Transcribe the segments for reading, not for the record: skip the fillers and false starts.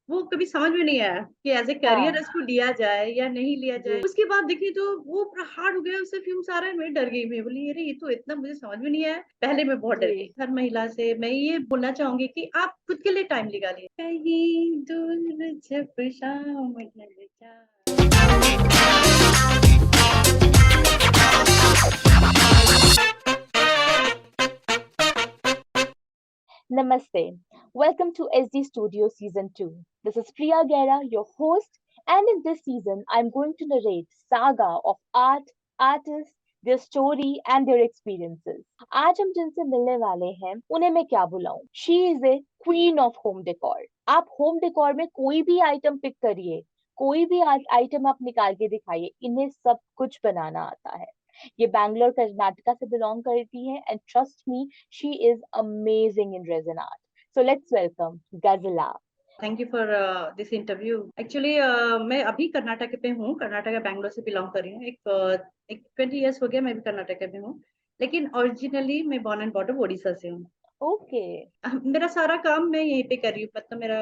वो कभी समझ में नहीं आया कि एज ए करियर हाँ इसको लिया जाए या नहीं लिया जाए। जी उसके बाद देखी तो वो पूरा हार्ड हो गया, उससे फिल्म सारा मैं डर गई, मैं बोली अरे ये तो इतना मुझे समझ में नहीं आया। पहले मैं बहुत डर गई। जी। हर महिला से मैं ये बोलना चाहूंगी कि आप खुद के लिए टाइम निकालिए। कहीं दूर जब शाम ढल Namaste. Welcome to SD Studio Season 2. This is Priya Gera, your host, and in this season, I'm going to narrate saga of art, artists, their story, and their experiences. आज हम जिनसे मिलने वाले हैं, उन्हें मैं क्या बुलाऊं? She is a queen of home decor. आप home decor में कोई भी आइटम पिक करिए, कोई भी आइटम आप निकाल के दिखाइए, इन्हें सब कुछ बनाना आता है। ये बैंगलोर कर्नाटका से बिलोंग करती है and trust me she is amazing in resin art. So let's welcome Ghazala. Thank you for this interview. Actually मैं अभी कर्नाटक पे हूँ, कर्नाटक बैंगलोर से बिलोंग कर रही हूँ। एक 20 ईयर्स हो गया मैं भी कर्नाटक में हूँ, लेकिन ओरिजिनली मैं बॉर्न एंड बॉटम उड़ीसा से हूँ। ओके। मेरा सारा काम मैं यहीं पे कर रही हूँ, मतलब मेरा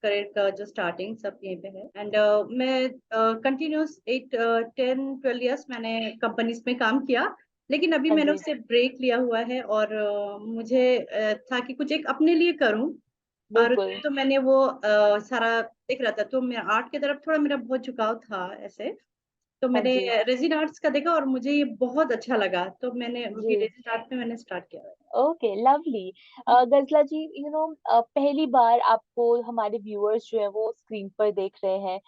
करियर का जो स्टार्टिंग सब यहीं पे है। एंड मैं कंटिन्यूस 8 10 12 ईयर्स मैंने कंपनीज में काम किया, लेकिन अभी हाँ मैंने जी। उससे ब्रेक लिया हुआ है। और मुझे था कि कुछ एक अपने लिए करूँ। और बिल्कुल। तो मैंने वो सारा देख रहा था, तो मैं आर्ट की तरफ थोड़ा मेरा बहुत झुकाव था ऐसे। तो हाँ मैंने जी। रेजिन आर्ट्स का देखा और मुझे ये बहुत अच्छा लगा, तो मैंने अभी जी। रेजिन आर्ट में मैंने स्टार्ट किया है। Okay lovely. गजला जी, पहली बार आपको हमारे व्यूअर्स जो है वो स्क्रीन पर देख रहे हैं।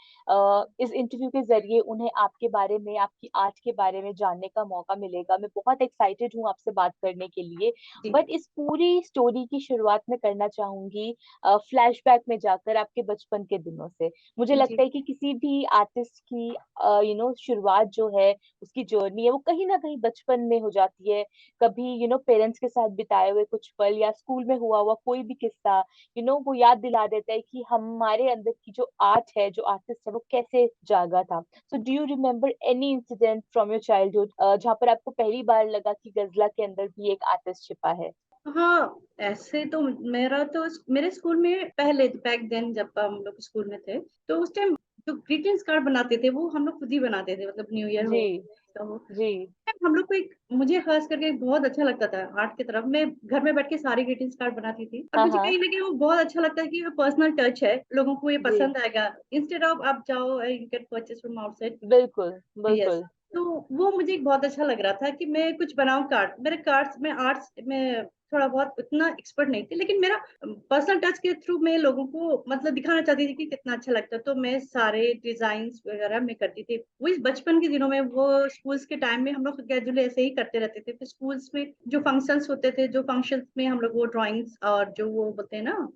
इस इंटरव्यू के जरिए उन्हें आपके बारे में, आपकी आर्ट के बारे में जानने का मौका मिलेगा। मैं बहुत एक्साइटेड हूँ आपसे बात करने के लिए। जी बट इस पूरी स्टोरी की शुरुआत मैं करना चाहूंगी फ्लैशबैक में जाकर आपके बचपन के दिनों से। मुझे जी लगता है कि किसी भी आर्टिस्ट की शुरुआत जो है, उसकी जर्नी है, वो कहीं ना कहीं बचपन में हो जाती है। कभी पेरेंट्स के साथ बिताए हुए कुछ पल या स्कूल में हुआ हुआ कोई भी किस्सा वो याद दिला देता है कि हमारे अंदर की जो आर्ट है, जो आर्टिस्ट है, वो कैसे जागा था। सो do you remember any incident from your childhood जहाँ पर आपको पहली बार लगा कि गजला के अंदर भी एक आर्टिस्ट छिपा है? हाँ, ऐसे तो मेरा तो मेरे स्कूल में पहले बैक देन जब हम लोग स्कूल में थे, तो उस टाइम जो ग्रीटिंग्स कार्ड बनाते थे वो हम लोग खुद ही बनाते थे, मतलब न्यू ईयर जी। हो तो हो। जी। हम लोग को एक, मुझे खास करके बहुत अच्छा लगता था आर्ट की तरफ। मैं घर में बैठ के सारी ग्रीटिंग्स कार्ड बनाती थी, और हाँ मुझे हाँ। कहीं ना कहीं वो बहुत अच्छा लगता है कि वो पर्सनल टच है, लोगों को ये जी। पसंद आएगा। इंस्टेड ऑफ आप जाओ you can purchase from outside. बिल्कुल यस। बिल्कुल। तो वो मुझे एक बहुत अच्छा लग रहा था कि मैं कुछ बनाऊं कार्ड। मेरे कार्ड्स में आर्ट्स में थोड़ा बहुत उतना एक्सपर्ट नहीं थी, लेकिन मेरा पर्सनल टच के थ्रू मैं लोगों को मतलब दिखाना चाहती थी कि कितना अच्छा लगता है। तो मैं सारे डिजाइन्स वगैरह मैं करती थी। वो इस बचपन के दिनों में, वो स्कूल्स के टाइम में हम लोग कैजुअली ऐसे ही करते रहते थे। फिर स्कूल्स में जो फंक्शंस होते थे, जो फंक्शंस में हम लोग वो ड्राइंग्स और जो वो बोलते हैं ना,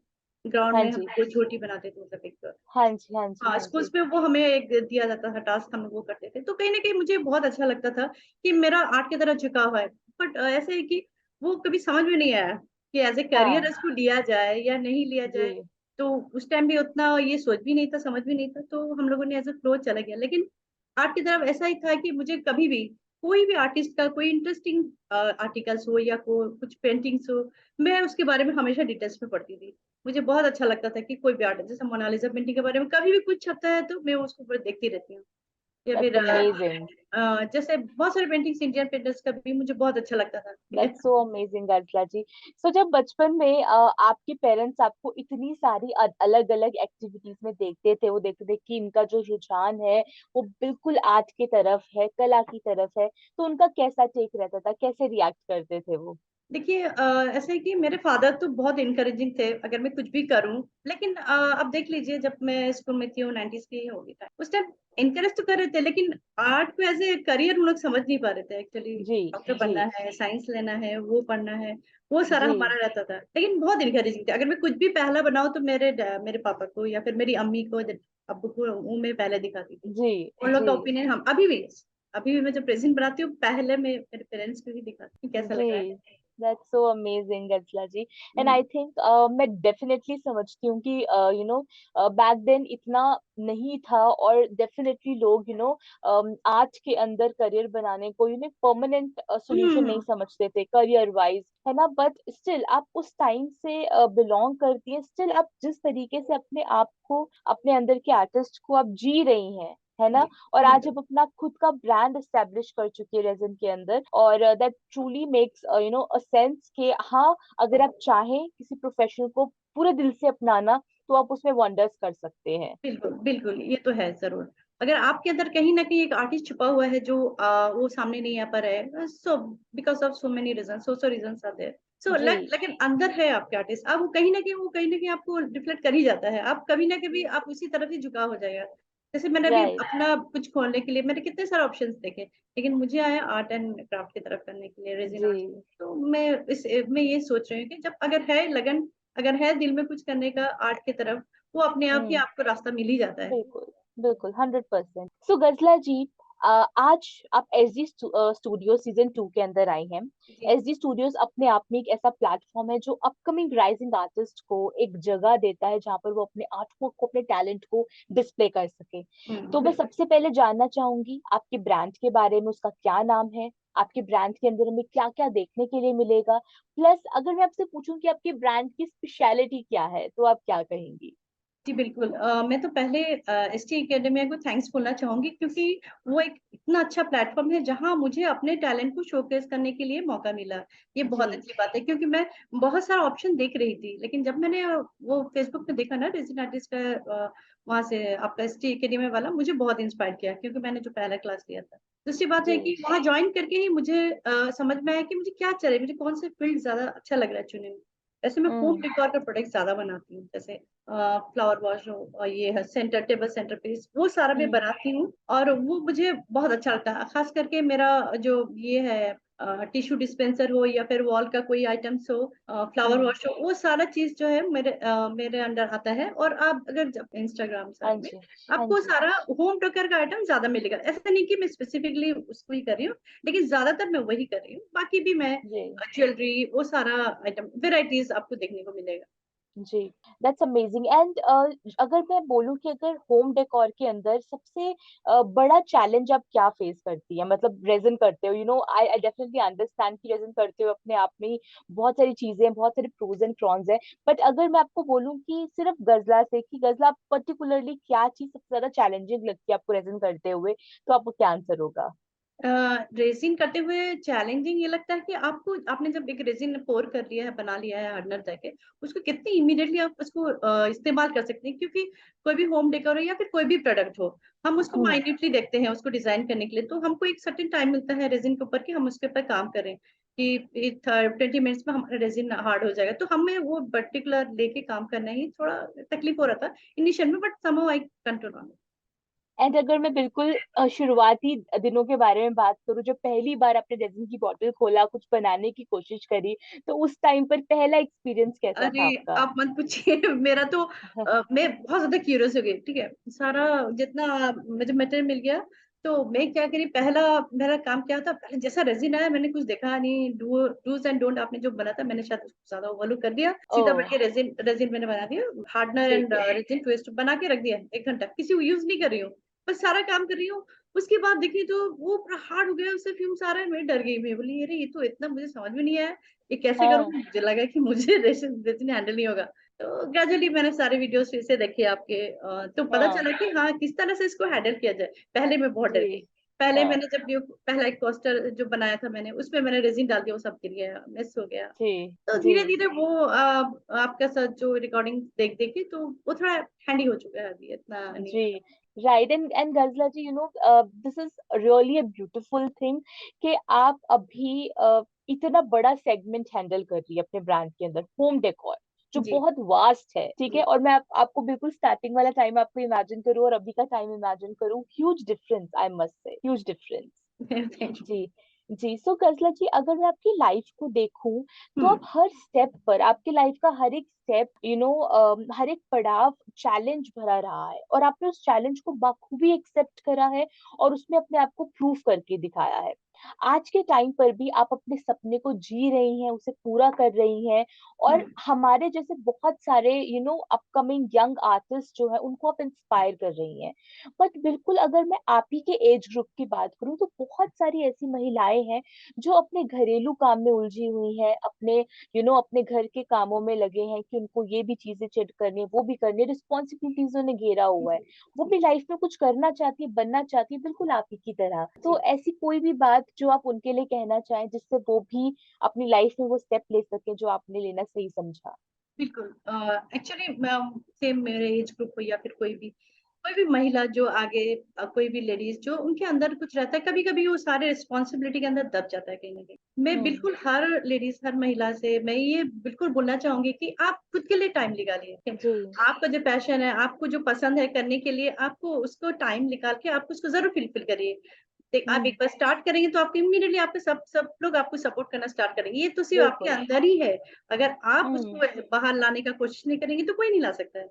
ग्राउंड हाँ में हम जी। वो छोटी बनाते थे, मतलब एक। हाँ जी। हाँ जी। हाँ, हाँ स्कूल्स जी। में वो हमें एक दिया जाता था टास्क, हम लोग वो करते थे। तो कहीं ना कहीं मुझे बहुत अच्छा लगता था कि मेरा आर्ट की तरह झुकाव है। बट ऐसे है कि वो कभी समझ में नहीं आया कि एज ए करियर हाँ इसको लिया जाए या नहीं लिया जी। जाए। तो उस टाइम भी उतना ये सोच भी नहीं था, समझ भी नहीं था, तो हम लोगों ने एज ए फ्लो चला गया। लेकिन आर्ट की तरफ ऐसा ही था कि मुझे कभी भी कोई भी आर्टिस्ट का कोई इंटरेस्टिंग आर्टिकल्स हो या कुछ पेंटिंग्स हो, मैं उसके बारे में हमेशा डिटेल्स में पढ़ती थी। मुझे बहुत अच्छा लगता था कि कोई भी आर्ट, जैसे मोनालिसा पेंटिंग के बारे में कभी भी कुछ छपता है तो मैं उसको पूरा देखती रहती हूँ। या फिर दैट्स अमेजिंग। जैसे बहुत सारे पेंटिंग्स इंडियन पेंटर्स का भी मुझे बहुत अच्छा लगता था। दैट्स सो अमेजिंग अर्चला जी। सो जब बचपन में आपके पेरेंट्स आपको इतनी सारी अलग अलग एक्टिविटीज में देखते थे, वो देखते थे कि इनका जो रुझान है वो बिल्कुल आर्ट की तरफ है, कला की तरफ है, तो उनका कैसा टेक रहता था, कैसे रिएक्ट करते थे वो? देखिए ऐसा है कि मेरे फादर तो बहुत इनकरेजिंग थे अगर मैं कुछ भी करूं। लेकिन अब देख लीजिए, जब मैं स्कूल में थी, वो 90s की होगी टाइम, उस टाइम इनकरेज तो कर रहे थे, लेकिन आर्ट को एज ए करियर हम लोग समझ नहीं पा रहे थे एक्चुअली। जी। डॉक्टर जी। बनना है, साइंस लेना है, वो पढ़ना है, वो सारा जी। हमारा रहता था। लेकिन बहुत इनकरेजिंग थे। अगर मैं कुछ भी पहला बनाऊं तो मेरे पापा को या फिर मेरी अम्मी को, अब्बू को वो मैं पहले दिखाती थी। जी। उन लोग जी। का ओपिनियन हम अभी भी मैं जब प्रेजेंट बनाती हूँ, पहले मैं मेरे पेरेंट्स को ही दिखाती हूँ कैसा जी। लग रहा है। That's so amazing, Gatsla ji. And hmm I think मैं definitely समझती हूँ कि back then इतना नहीं था, और definitely लोग आर्ट के अंदर करियर बनाने को परमानेंट solution नहीं हम्म, समझते थे career wise, है ना. बट स्टिल आप उस टाइम से बिलोंग करती हैं. स्टिल आप जिस तरीके से अपने आप को, अपने अंदर के आर्टिस्ट को आप जी रही हैं, है ना. जी और आज बिल्कुल आप अपना खुद का ब्रांड एस्टेब्लिश कर चुकी है रेजन के अंदर, और that truly makes a sense कि हाँ, अगर आप चाहें किसी प्रोफेशन को पूरे दिल से अपनाना, तो आप उसमें वंडर्स कर सकते हैं. बिल्कुल बिल्कुल, ये तो है जरूर। अगर आपके अंदर कहीं ना कहीं एक आर्टिस्ट छुपा हुआ है जो वो सामने नहीं आ पा रहा है, so because of so many reason, so reason are there, so जी. लेकिन अंदर है आपके आर्टिस्ट, अब वो कहीं ना कहीं आपको रिफ्लेक्ट कर ही जाता है, आप कभी ना कभी आप उसी तरफ ही झुकाव हो जाएगा। जैसे मैंने अभी राइट. अपना कुछ खोलने के लिए मैंने कितने सारे ऑप्शंस देखे, लेकिन मुझे आया आर्ट एंड क्राफ्ट की तरफ करने के लिए, रेजिन जी. आर्ट। तो मैं ये सोच रही हूँ कि जब अगर है लगन, अगर है दिल में कुछ करने का आर्ट की तरफ, वो अपने आप ही हम्म. आपको रास्ता मिल ही जाता है। बिल्कुल. बिल्कुल 100%. सो गजला जी, आज आप एस डी स्टूडियो सीजन 2 के अंदर आई हैं. जी एस डी स्टूडियोज अपने आप में एक ऐसा प्लेटफॉर्म है जो अपकमिंग राइजिंग आर्टिस्ट को एक जगह देता है जहाँ पर वो अपने आर्ट को, अपने टैलेंट को डिस्प्ले कर सके. तो मैं बिल्कुल। सबसे पहले जानना चाहूंगी आपके ब्रांड के बारे में, उसका क्या नाम है, आपके ब्रांड के अंदर हमें क्या क्या देखने के लिए मिलेगा. प्लस अगर मैं आपसे पूछूं कि आपके ब्रांड की स्पेशलिटी क्या है, तो आप क्या कहेंगी. जी बिल्कुल, मैं तो पहले एस टी एकेडमिया को थैंक्स बोलना चाहूंगी, क्योंकि वो एक इतना अच्छा प्लेटफॉर्म है जहां मुझे अपने टैलेंट को शोकेस करने के लिए मौका मिला। ये जी. बहुत अच्छी बात है, क्योंकि मैं बहुत सारा ऑप्शन देख रही थी, लेकिन जब मैंने वो फेसबुक पे देखा ना रेजिडेंट आर्टिस्ट का, वहां से आपका एस टी एकेडमी वाला मुझे बहुत इंस्पायर किया, क्योंकि मैंने जो पहला क्लास लिया था। दूसरी बात है जी. कि वहां ज्वाइन करके ही मुझे समझ में आया कि मुझे क्या चाहिए, मुझे कौन से फील्ड ज्यादा अच्छा लग रहा है चुनने में। वैसे मैं होम हम्म. डेकोर का प्रोडक्ट ज्यादा बनाती हूँ, जैसे फ्लावर वॉश हो और ये है सेंटर टेबल सेंटर पीस, वो सारा मैं हम्म. बनाती हूँ, और वो मुझे बहुत अच्छा लगता है। खास करके मेरा जो ये है टिश्यू डिस्पेंसर हो या फिर वॉल का कोई आइटम्स हो, फ्लावर हम्म. वॉश हो, वो सारा चीज जो है मेरे अंडर आता है। और आप अगर जब इंस्टाग्राम हाँ साइट में जी. हाँ आपको जी. सारा होम डेकोर का आइटम ज्यादा मिलेगा, ऐसा नहीं कि मैं स्पेसिफिकली उसको ही कर रही हूँ, लेकिन ज्यादातर मैं वही कर रही हूँ, बाकी भी मैं जी. ज्वेलरी वो सारा आइटम वेराइटीज आपको देखने को मिलेगा। जी. That's amazing. एंड अगर मैं बोलूँ कि अगर होम डेकोर के अंदर सबसे बड़ा चैलेंज आप क्या फेस करती है, मतलब रेजन करते हो, आई आई डेफिनेटली अंडरस्टैंड कि रेजन करते हो अपने आप में ही बहुत सारी चीजें, बहुत सारे प्रोज एंड कॉन्स है. बट अगर मैं आपको बोलूँ कि सिर्फ गजला से, कि गजला पर्टिकुलरली क्या चीज सबसे ज्यादा चैलेंजिंग लगती है आपको रेजन करते हुए, तो आपको क्या आंसर होगा. रेजिन करते हुए चैलेंजिंग ये लगता है कि आपको, आपने जब एक रेजिन पोर कर लिया है, बना लिया है हार्डनर जाके, उसको कितनी इमीडिएटली आप उसको इस्तेमाल कर सकते हैं, क्योंकि कोई भी होम डेकोर हो या फिर कोई भी प्रोडक्ट हो, हम उसको हम्म. माइन्यूटली देखते हैं उसको डिजाइन करने के लिए, तो हमको एक सर्टेन टाइम मिलता है रेजिन के ऊपर कि हम उसके ऊपर काम करें, कि 20 मिनट्स में हमारा रेजिन हार्ड हो जाएगा, तो हमें वो पर्टिकुलर लेके काम करना ही थोड़ा तकलीफ हो रहा था इनिशियल में, but somehow I control on. And अगर मैं बिल्कुल शुरुआती दिनों के बारे में बात करूं, जब पहली बार आपने रेजिन की बोतल खोला, कुछ बनाने की कोशिश करी, तो उस टाइम पर पहला एक्सपीरियंस कैसा अरे था आपका. आप मत पूछिए मेरा तो मैं बहुत ज्यादा क्यूरियस हो गई, ठीक है, सारा जितना मुझे मटेरियल मिल गया, तो मैं क्या करी, पहला मेरा काम क्या था, पहले जैसा रेजिन आया मैंने कुछ देखा नहीं, डूज एंड डोंट आपने जो बना था, मैंने शायद उसको ज्यादा ओवरलुक कर दिया, ओ. सीधा बढ़ के रेजिन रेजिन मैंने बना दिया, हार्डनर ठीक एंड है. रेजिन ट्विस्ट बना के रख दिया 1 घंटा, किसी को यूज नहीं कर रही हूँ, बस सारा काम कर रही हूँ। उसके बाद देखी तो वो पूरा हार्ड हो गया, उससे फ्यूम आ रहा है, मैं डर गई, मैं बोली अरे ये तो इतना मुझे समझ में नहीं आया, ये कैसे हाँ. करूँ, मुझे लगा कि मुझे रेशन रेसिन हैंडल नहीं होगा। तो ग्रेजुअली मैंने सारे वीडियोस फिर से देखे आपके, तो पता हाँ. चला कि हाँ किस तरह से इसको हैंडल किया जाए। पहले मैं बहुत डर जी. गई, पहले हाँ. मैंने जब ये पहला एक कोस्टर जो बनाया था मैंने, उसमें मैंने रेजिन डाल दिया, वो सब गिर गया, मिस हो गया। जी. तो जी. धीरे धीरे वो आपका साथ जो रिकॉर्डिंग देख देख के, तो वो थोड़ा हैंडी हो चुका है, अभी इतना नहीं जी. होता। Right. And Ghazala ji, this is really a beautiful thing कि आप अभी इतना बड़ा सेगमेंट हैंडल कर रही है अपने ब्रांड के अंदर, होम डेकोर, जो जी बहुत वास्ट है. ठीक है. जी और मैं आपको बिल्कुल स्टार्टिंग वाला टाइम आपको इमेजिन करूँ और अभी का टाइम इमेजिन करूँ, huge difference, I must say huge difference. Thank you. जी. जी. सो गजला जी, अगर मैं आपकी लाइफ को देखूं, तो आप हम्म हर स्टेप पर, आपकी लाइफ का हर एक स्टेप, हर एक पड़ाव चैलेंज भरा रहा है, और आपने उस चैलेंज को बखूबी एक्सेप्ट करा है, और उसमें अपने आप को प्रूव करके दिखाया है. आज के टाइम पर भी आप अपने सपने को जी रही हैं, उसे पूरा कर रही हैं, और हम्म, हमारे जैसे बहुत सारे अपकमिंग यंग आर्टिस्ट जो है उनको आप इंस्पायर कर रही हैं। बट बिल्कुल अगर मैं आप ही के एज ग्रुप की बात करूं तो बहुत सारी ऐसी महिलाएं हैं जो अपने घरेलू काम में उलझी हुई हैं, अपने अपने घर के कामों में लगे हैं कि उनको ये भी चीजें चेक करनी है, वो भी करनी है, रिस्पॉन्सिबिलिटीजों ने घेरा हुआ है। वो अपनी लाइफ में कुछ करना चाहती है, बनना चाहती है, बिल्कुल आप ही की तरह। तो जी ऐसी कोई भी बात जो आप उनके लिए कहना चाहें जिससे वो भी अपनी लाइफ में वो स्टेप ले सके जो आपने लेना सही समझा। बिल्कुल। एक्चुअली सेम मेरे एज ग्रुप हो या फिर कोई भी महिला जो आगे, कोई भी लेडीज जो उनके अंदर कुछ रहता है, कभी कभी वो सारे रिस्पॉन्सिबिलिटी के अंदर दब जाता है कहीं ना कहीं। मैं हम्म। बिल्कुल हर लेडीज, हर महिला से मैं ये बिल्कुल बोलना चाहूंगी कि आप खुद के लिए टाइम निकालिए, ठीक जी। है? आपका जो पैशन है, आपको जो पसंद है करने के लिए, आपको उसको टाइम निकाल के आप उसको जरूर फिलफिल करिए। देख, आप हम्म। एक बार स्टार्ट करेंगे तो आपको इमीडिएटली आपके सब सब लोग आपको सपोर्ट करना स्टार्ट करेंगे। ये तो सिर्फ आपके बिल्कुल। अंदर ही है। अगर आप हम्म। उसको बाहर लाने का कोशिश नहीं करेंगे तो कोई नहीं ला सकता है।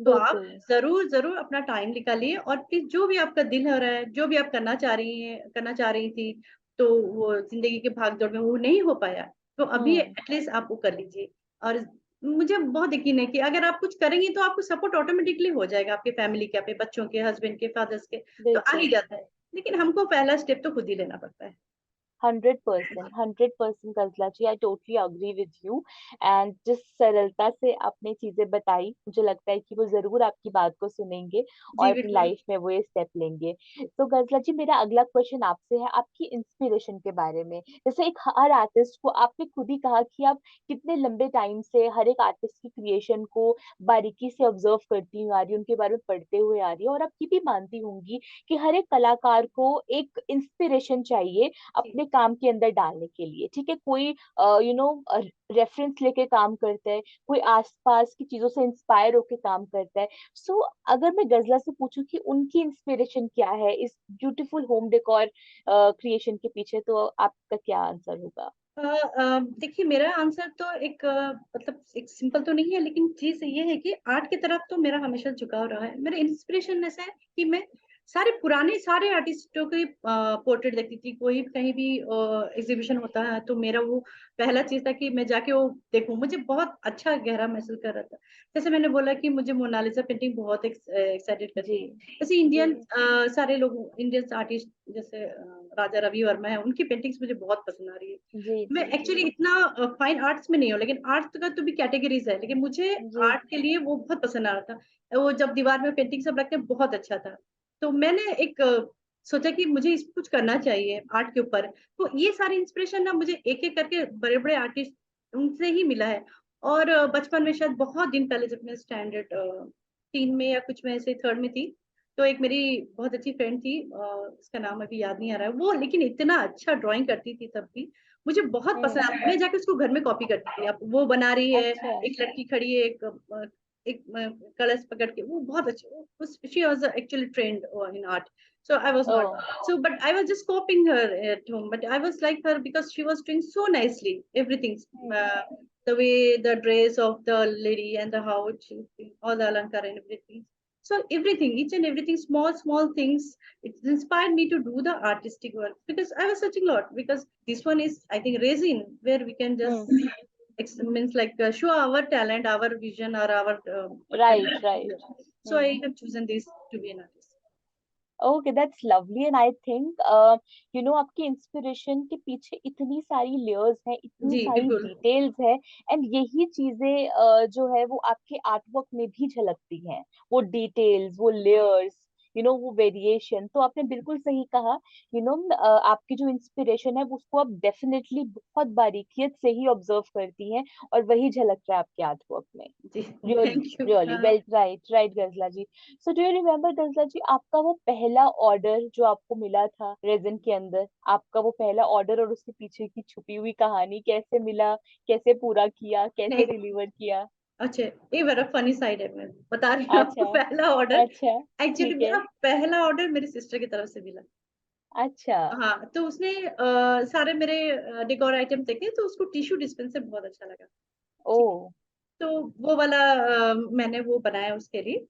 तो आप बिल्कुल। जरूर जरूर अपना टाइम निकालिए, और प्लीज जो भी आपका दिल हो रहा है, जो भी आप करना चाह रही थी, तो वो जिंदगी के भाग दौड़ में वो नहीं हो पाया, तो अभी हम्म। एटलीस्ट आप वो कर लीजिए। और मुझे बहुत यकीन है कि अगर आप कुछ करेंगी तो आपको सपोर्ट ऑटोमेटिकली हो जाएगा, आपके फैमिली के, आपके बच्चों के, हस्बैंड के, फादर्स के, तो आ ही बिल्कुल। जाता है। लेकिन हमको पहला स्टेप तो खुद ही लेना पड़ता है। 100%, 100% Kalpana ji, I totally agree with you. And जिस सरलता से आपने चीजें बताई, मुझे लगता है कि वो जरूर आपकी बात को सुनेंगे और जी अपनी बिल्कुल। लाइफ में वो ये स्टेप लेंगे। तो गजला जी, मेरा अगला क्वेश्चन आपसे है आपकी इंस्पिरेशन के बारे में। जैसे एक हर आर्टिस्ट को, आपने खुद ही कहा कि आप कितने लंबे टाइम से हर एक आर्टिस्ट की क्रिएशन को बारीकी से ऑब्जर्व करती हुई आ रही, उनके बारे में पढ़ते हुए आ रही है, और आप ये भी मानती होंगी कि हर एक कलाकार को एक इंस्पिरेशन चाहिए जी अपने काम के अंदर डालने के लिए। ठीक है, कोई रेफरेंस लेके काम करता है, कोई आसपास की चीजों से इंस्पायर होके काम करता है। सो अगर मैं गजला से पूछूं कि उनकी इंस्पिरेशन क्या है इस ब्यूटीफुल होम डेकोर क्रिएशन के पीछे, तो आपका क्या आंसर होगा? देखिए, मेरा आंसर तो मतलब एक सिंपल तो नहीं है, लेकिन चीज ये है कि आर्ट की तरफ तो मेरा हमेशा झुकाव रहा है। मेरा इंस्पिरेशन ऐसा है कि मैं सारे आर्टिस्टों के पोर्ट्रेट देखती थी। कोई कहीं भी एग्जीबिशन होता है तो मेरा वो पहला चीज था कि मैं जाके वो देखूं। मुझे बहुत अच्छा गहरा महसूस कर रहा था। जैसे मैंने बोला कि मुझे मोनालिसा पेंटिंग बहुत एक्साइटेड जी। करती है। जैसे जी। सारे लोग इंडियन आर्टिस्ट, जैसे राजा रवि वर्मा है, उनकी पेंटिंग्स मुझे बहुत पसंद आ रही है। जी। मैं जी। एक्चुअली इतना फाइन आर्ट्स में नहीं हूँ, लेकिन आर्ट का तो भी कैटेगरीज है, लेकिन मुझे जी। आर्ट के लिए वो बहुत पसंद आ रहा था। वो जब दीवार में पेंटिंग सब रखते हैं, बहुत अच्छा था। तो मैंने एक सोचा कि मुझे इस कुछ करना चाहिए आर्ट के ऊपर। तो ये सारी इंस्पिरेशन ना मुझे एक एक करके बड़े बड़े आर्टिस्ट उनसे ही मिला है। और बचपन में, शायद बहुत दिन पहले, जब मैं स्टैंडर्ड 3 में या कुछ में से थर्ड में थी, तो एक मेरी बहुत अच्छी फ्रेंड थी, उसका नाम अभी याद नहीं आ रहा है वो, लेकिन इतना अच्छा ड्राइंग करती थी तब भी। मुझे बहुत पसंद हम्म। आता, मैं जाके उसको घर में कॉपी करती थी। अब वो बना रही है, अच्छा। एक लड़की खड़ी है, एक कलश पकड़ के, वो बहुत अच्छी, she was actually trained in art. So I was ओ। not. So, but I was just copying her at home. But I was like her because she was doing so nicely. Everything, hmm. uh, the way the dress of the lady and the how she, all the alankar and everything. So everything, each and everything, small things, it inspired me to do the artistic work, because I was searching a lot. Because this one is, I think, resin, where we can just hmm. means like show our talent, our vision, or our right, right. so I have chosen this to be an artist. Okay, that's lovely. And I think आपकी inspiration के पीछे इतनी सारी layers हैं, इतनी जी सारी बिल्कुल। Details है, एंड यही चीजें जो है वो आपके आर्टवर्क में भी झलकती हैं। वो डिटेल्स, वो लेयर्स, वो वेरिएशन। तो आपने बिल्कुल सही कहा। आपकी जो इंस्पिरेशन है उसको आप डेफिनेटली बहुत बारीकियत से ही ऑब्जर्व करती हैं, और वही झलक रहा है आपके आर्टवर्क में। जी really, thank you. Really well, right, right Ghazala ji. So do you remember Ghazala ji, आपका वो पहला ऑर्डर जो आपको मिला था रेजन के अंदर, आपका वो पहला ऑर्डर और उसके पीछे की छुपी हुई कहानी, कैसे मिला, कैसे पूरा किया, कैसे नहीं, डिलीवर किया? अच्छा, ये मेरा फनी साइड है, मैं बता रही हूँ आपको। अच्छा। पहला ऑर्डर, अच्छा। एक्चुअली ठीक है। मेरा पहला ऑर्डर मेरी सिस्टर की तरफ से मिला। अच्छा। हाँ, तो उसने सारे मेरे डेकोर आइटम देखे, तो उसको टिश्यू डिस्पेंसर बहुत अच्छा लगा। ओ। ठीक है, तो वो वाला मैंने वो बनाया उसके लिए।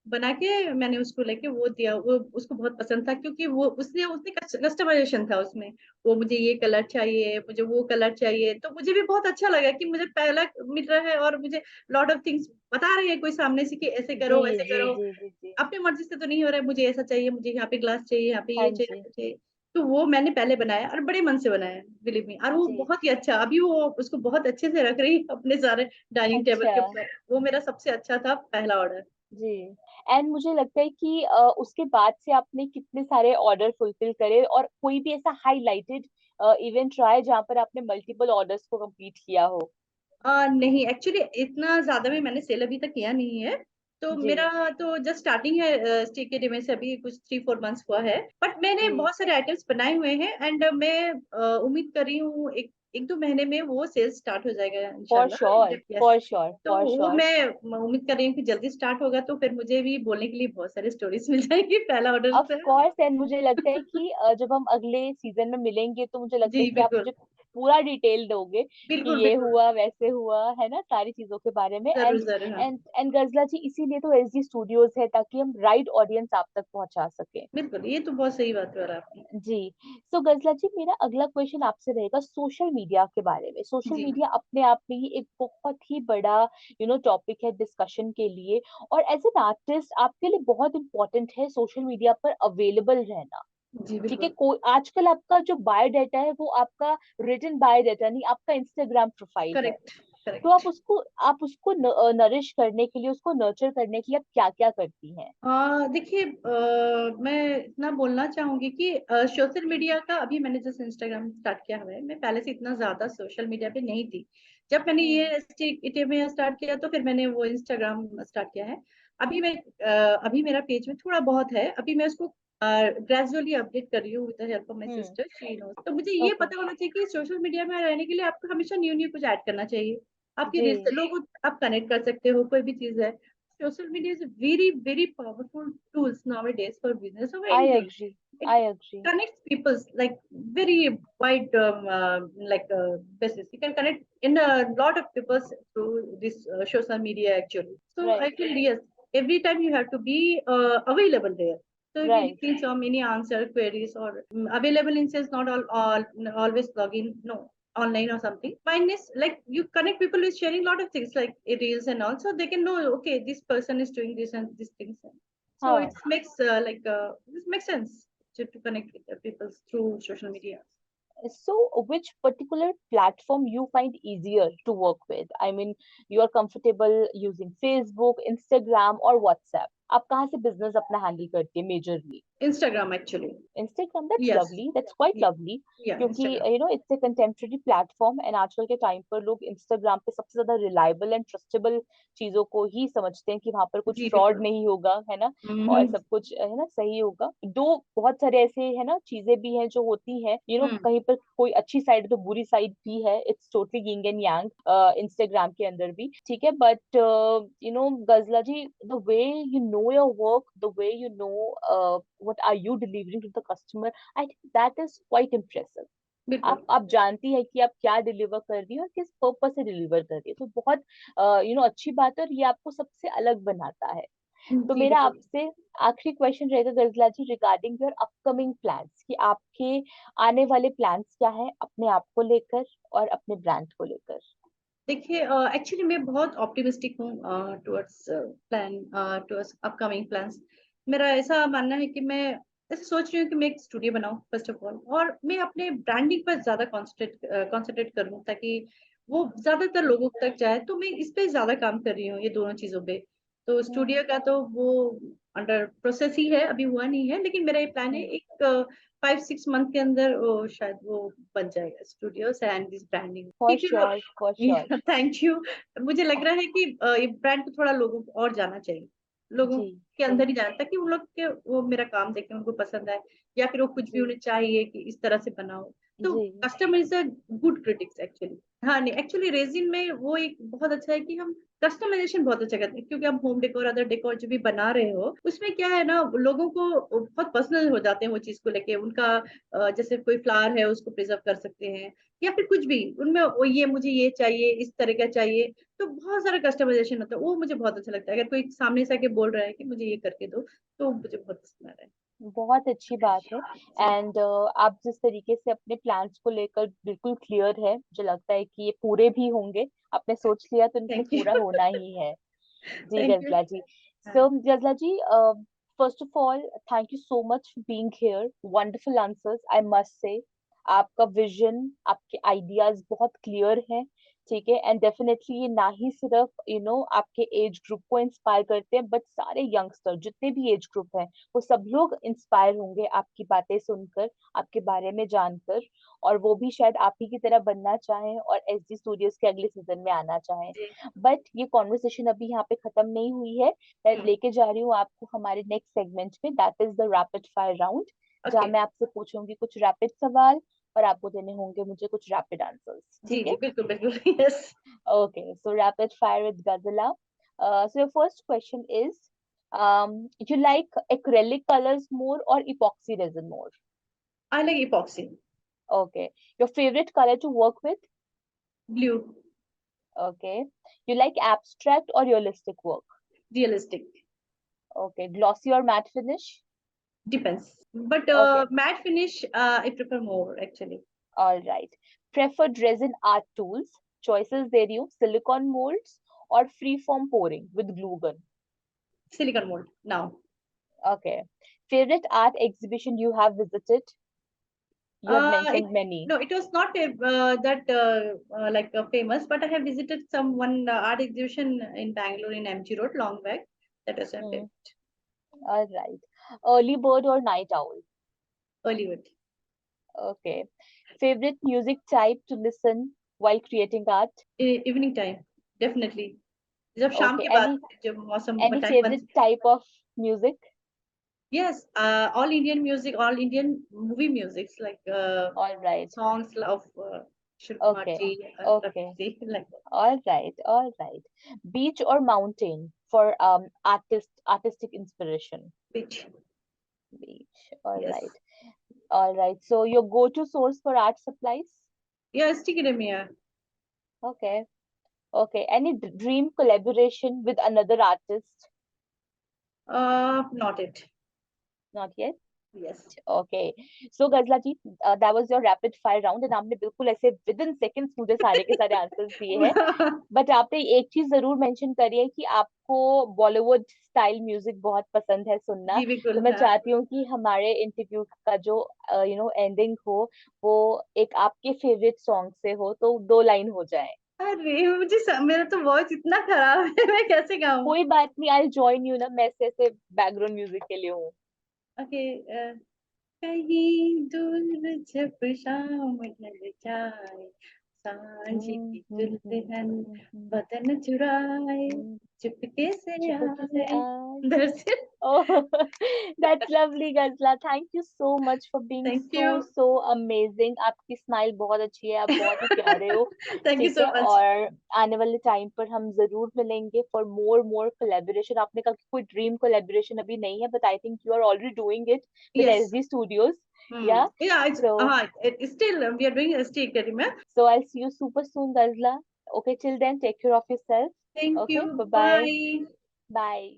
बना के मैंने उसको लेके वो दिया, वो उसको बहुत पसंद था, क्योंकि वो उसने उसने कस्टमाइजेशन था उसमें, वो मुझे ये कलर चाहिए, मुझे वो कलर चाहिए, तो मुझे भी बहुत अच्छा लगा कि मुझे पहला मिल रहा है और मुझे लॉट ऑफ थिंग्स बता रहे हैं कोई सामने से कि ऐसे जी करो वैसे जी करो। जी जी जी। अपनी मर्जी से तो नहीं हो रहा है, मुझे ऐसा चाहिए, मुझे यहाँ पे ग्लास चाहिए, यहाँ पे हाँ ये चाहिए, जी। ऐसा चाहिए। तो वो मैंने पहले बनाया और बड़े मन से बनाया, बिलीव मी, और वो जी बहुत ही अच्छा, अभी वो उसको बहुत अच्छे से रख रही है अपने सारे डाइनिंग टेबल अच्छा। के ऊपर। वो मेरा सबसे अच्छा था पहला ऑर्डर। जी। एंड मुझे लगता है कि उसके बाद से आपने कितने सारे ऑर्डर फुलफिल करे, और कोई भी ऐसा हाईलाइटेड इवेंट रहा है जहाँ पर आपने मल्टीपल ऑर्डर्स को कंप्लीट किया हो? नहीं, एक्चुअली इतना ज्यादा में मैंने सेल अभी तक किया नहीं है। तो जी मेरा तो जस्ट स्टार्टिंग है, स्टेकेडे में से अभी कुछ 3-4 मंथ्स हुआ है, बट मैंने जी। बहुत सारे आइटम्स बनाए हुए हैं, एंड मैं उम्मीद कर रही हूँ एक 1-2 महीने में वो सेल्स स्टार्ट हो जाएगा फॉर इंशाल्लाह। Sure yes. फॉर श्योर तो फॉर वो श्योर। मैं उम्मीद कर रही हूँ कि जल्दी स्टार्ट होगा, तो फिर मुझे भी बोलने के लिए बहुत सारी स्टोरीज मिल जाएगी पहला ऑर्डर ऑफ से। कोर्स, एंड मुझे लगता है कि जब हम अगले सीजन में मिलेंगे तो मुझे लगता है जी कि आप बिल्कुल। मुझे पूरा डिटेल दोगे कि बिल्कुल ये बिल्कुल। हुआ वैसे हुआ, है ना, सारी चीजों के बारे में। जरूर एंड जरूर, हाँ। एंड गजला जी, इसीलिए तो एसडी स्टूडियोज है, ताकि हम राइट ऑडियंस आप तक पहुंचा सके। बिल्कुल, ये तो बहुत सही बात करा आपने। जी। सो गजला जी, मेरा अगला क्वेश्चन आपसे रहेगा सोशल मीडिया के बारे में। सोशल जी मीडिया अपने आप में ही एक बहुत ही बड़ा टॉपिक है डिस्कशन के लिए, और एज एन आर्टिस्ट आपके लिए बहुत इंपॉर्टेंट है सोशल मीडिया पर अवेलेबल रहना। जी ठीक है, बिल्कुल। कोई आजकल आपका जो बायोडाटा है वो आपका रिटन बायोडाटा नहीं, आपका इंस्टाग्राम प्रोफाइल है। करेक्ट तो करेक्ट। आप उसको नरिश करने के लिए, उसको नर्चर करने के लिए आप क्या क्या करती हैं? देखिए, मैं इतना बोलना चाहूंगी कि सोशल मीडिया का अभी मैंने जैसे इंस्टाग्राम स्टार्ट किया हुआ है, मैं पहले से इतना ज्यादा सोशल मीडिया पे नहीं थी। जब मैंने हम्म। ये इटे में स्टार्ट किया तो फिर मैंने वो इंस्टाग्राम स्टार्ट किया है। अभी मैं अभी मेरा पेज में थोड़ा बहुत है, अभी मैं उसको ग्रेजुअली अपडेट कर रही हूँ with the help of my hmm. Sister, she nose. तो मुझे ये ओके। पता होना चाहिए कि सोशल मीडिया में रहने के लिए आपको हमेशा न्यू न्यू कुछ ऐड करना चाहिए। आपके जी। रिश्ते लोगों आप कनेक्ट कर सकते हो, कोई भी चीज है। Social media is a very, very powerful tools nowadays for business or I anything. Agree. It I agree. connects people like very wide basis. You can connect in a lot of people through this social media actually. So I right. feel yes, every time you have to be available there. So if right. anything, some any answer queries or available in says not all always log in. No, online or something. Mine is like you connect people with sharing a lot of things like reels and all, so they can know okay this person is doing this and these things. So it हाँ। makes this makes sense to connect with the people through social media. So, which particular platform you find easier to work with? I mean, you are comfortable using Facebook, Instagram, or WhatsApp? आप कहाँ से business अपना handle करती है majorly? Instagram actually. Instagram, that's Yes. Lovely, that's quite Yeah. Lovely. Yeah. क्योंकि Instagram. It's a contemporary platform, and आजकल के time पर लोग इंस्टाग्राम पे सबसे ज्यादा रिलायबल एंड ट्रस्टेबल चीजों को ही समझते हैं कि वहां पर कुछ जी फ्रॉड बिल्कुल। नहीं होगा, है ना, और हम्म सब कुछ है ना सही होगा। दो बहुत सारे ऐसे है ना चीजें भी हैं जो होती हैं, हम्म। कहीं पर कोई अच्छी साइड है तो बुरी साइड भी है। It's totally yin and yang Instagram के अंदर भी, ठीक है। But Ghazala ji, the way you know your work, the way you know what are you delivering to the customer, I think that is quite impressive. बिल्कुल। आप जानती है कि आप क्या डिलीवर कर रही हो और किस पर्पस से डिलीवर कर रही है, तो बहुत अच्छी बात है, और ये आपको सबसे अलग बनाता है। तो जी मेरा बिल्कुल। आपसे आखिरी क्वेश्चन रहेगा गजला जी, रिगार्डिंग योर अपकमिंग प्लान्स, कि आपके आने वाले प्लान्स क्या है अपने आप को लेकर और अपने ब्रांड को लेकर? देखिए, एक्चुअली मैं बहुत ऑप्टिमिस्टिक हूँ towards plan, towards upcoming plans. मेरा ऐसा मानना है कि मैं ऐसे सोच रही हूँ कि मैं एक स्टूडियो बनाऊँ फर्स्ट ऑफ ऑल, और मैं अपने ब्रांडिंग पर ज्यादा कॉन्सेंट्रेट करूँ ताकि वो ज्यादातर लोगों तक जाए। तो मैं इस पे ज्यादा काम कर रही हूँ, ये दोनों चीजों पे। तो हम्म। स्टूडियो का तो वो अंडर प्रोसेस ही है, अभी हुआ नहीं है, लेकिन मेरा ये प्लान है हम्म। एक 5-6 मंथ के अंदर वो शायद वो बन जाएगा studios and this branding, for sure for sure. क्योंकि थैंक यू। मुझे लग रहा है कि ये ब्रांड को थोड़ा लोगों को और जाना चाहिए, लोगों जी के जी। अंदर ही जाना, ताकि उन लोग के वो मेरा काम देखें, उनको पसंद आए, या फिर वो कुछ भी जी उन्हें चाहिए कि इस तरह से बनाओ। तो जी customer is a good critics actually. हाँ नहीं, एक्चुअली रेजिन में वो एक बहुत अच्छा है कि हम कस्टमाइजेशन बहुत अच्छा करते हैं, क्योंकि आप होम डेकोर अदर डेकोर जो भी बना रहे हो उसमें क्या है ना, लोगों को बहुत पर्सनल हो जाते हैं वो चीज को लेके उनका। जैसे कोई फ्लावर है उसको प्रिजर्व कर सकते हैं, या फिर कुछ भी उनमें वो ये मुझे ये चाहिए इस तरह का चाहिए। तो बहुत सारा कस्टमाइजेशन होता है, वो मुझे बहुत अच्छा लगता है। अगर कोई सामने से आके बोल रहा है कि मुझे ये करके दो, तो मुझे बहुत पसंद आ रहा है। बहुत अच्छी बात है। जी। एंड आप जिस तरीके से अपने प्लान्स को लेकर बिल्कुल क्लियर है, मुझे लगता है कि ये पूरे भी होंगे। आपने सोच लिया तो इनको थैंक पूरा यू। होना ही है। जी thank you. Ghazala ji. So Ghazala ji, first of all thank you so much for being here. Wonderful answers I must say. आपका विजन, आपके आइडियाज बहुत क्लियर हैं। ठीक है, एंड डेफिनेटली ये ना ही सिर्फ आपके एज ग्रुप को इंस्पायर करते हैं, बट सारे यंगस्टर जितने भी एज ग्रुप हैं वो सब लोग इंस्पायर होंगे आपकी बातें सुनकर, आपके बारे में जानकर, और वो भी शायद आप ही की तरह बनना चाहें और एसडी स्टूडियोज के अगले सीजन में आना चाहें। जी। बट ये कॉन्वर्सेशन अभी यहाँ पे खत्म नहीं हुई है। मैं हम्म। लेके जा रही हूँ आपको हमारे नेक्स्ट सेगमेंट में, that is the rapid fire round, जहाँ ओके। मैं आपसे पूछूंगी कुछ रैपिड सवाल और आपको देने होंगे मुझे कुछ रैपिड आंसर्स। जी ठीक जी, है? बिल्कुल बिल्कुल। Yes. Okay, so rapid fire with Ghazala. So your first question is, you like acrylic colors more or epoxy resin more? I like epoxy. Okay. Your favorite color to work with? Blue. Okay. You like abstract or realistic work? Realistic. Okay. Glossy or matte finish? Depends, but Okay. Matte finish I prefer more actually. All right. Preferred resin art tools? Choices there you, silicone molds or freeform pouring with glue gun? Silicone mould now. Okay. Favorite art exhibition you have visited? You have It mentioned many. no, it was not that like famous, but I have visited some one art exhibition in Bangalore in MG Road long back. That was my Hmm. favorite. All right. Early bird or night owl? Hollywood. Okay. Favorite music type to listen while creating art? Evening time, definitely. जब शाम Okay. के बाद Any जब मौसम any time बन। favorite type of music? Yes, all Indian music, all Indian movie musics, like All right. songs of Shiv Kumar Okay. ji, Rafi Okay. ji, like that. All right. All right. Beach or mountain for artistic inspiration? Which, Beach. All yes. right. All right. So your go-to source for art supplies? Yeah, stick it in here. Okay. Okay. Any dream collaboration with another artist? Not it. Not yet. Yes. Okay, so Ghazala ji, that was your rapid fire round, and आपने बिल्कुल ऐसे with in seconds मुझे सारे के सारे answers दिए हैं। But आपने एक चीज जरूर मेंशन करी है कि आपको बॉलीवुड स्टाइल म्यूजिक बहुत पसंद है सुनना। जी तो बिल्कुल, मैं हाँ। चाहती हूँ कि हमारे इंटरव्यू का जो एंडिंग हो, वो एक आपके फेवरेट सॉन्ग से हो, तो 2 लाइन हो जाए। अरे मुझे मेरा तो वॉइस इतना खराब है, मैं कैसे गाऊं। कोई बात नहीं, आई जॉइन यू ना, मैं ऐसे बैकग्राउंड म्यूजिक के लिए हूँ। ओके। कहीं दूर जब शाम ढल जाए, सांझ हम्म, की हम्म, हम्म, दुल्हन हम्म, बदन चुराए, हम्म, चुपके से चुपके से आए आ। दर्शन। Oh, that's lovely, Gazla. Thank you so much for being thank you. so amazing. आपकी स्माइल बहुत अच्छी है, आप बहुत ही प्यारे हो। थैंक यू ठीक सो है, मच। और आने वाले टाइम पर हम जरूर मिलेंगे फॉर मोर कोलेबोरेशन। आपने कहा कि कोई ड्रीम कोलेबोरेशन अभी नहीं है, but I think you are already doing it with yes. SD studios. या या so still we are doing stay करीमा। so I'll see you super soon, Gazla. Okay, till then, take care of yourself. Thank you. Okay, bye bye. Bye. Bye.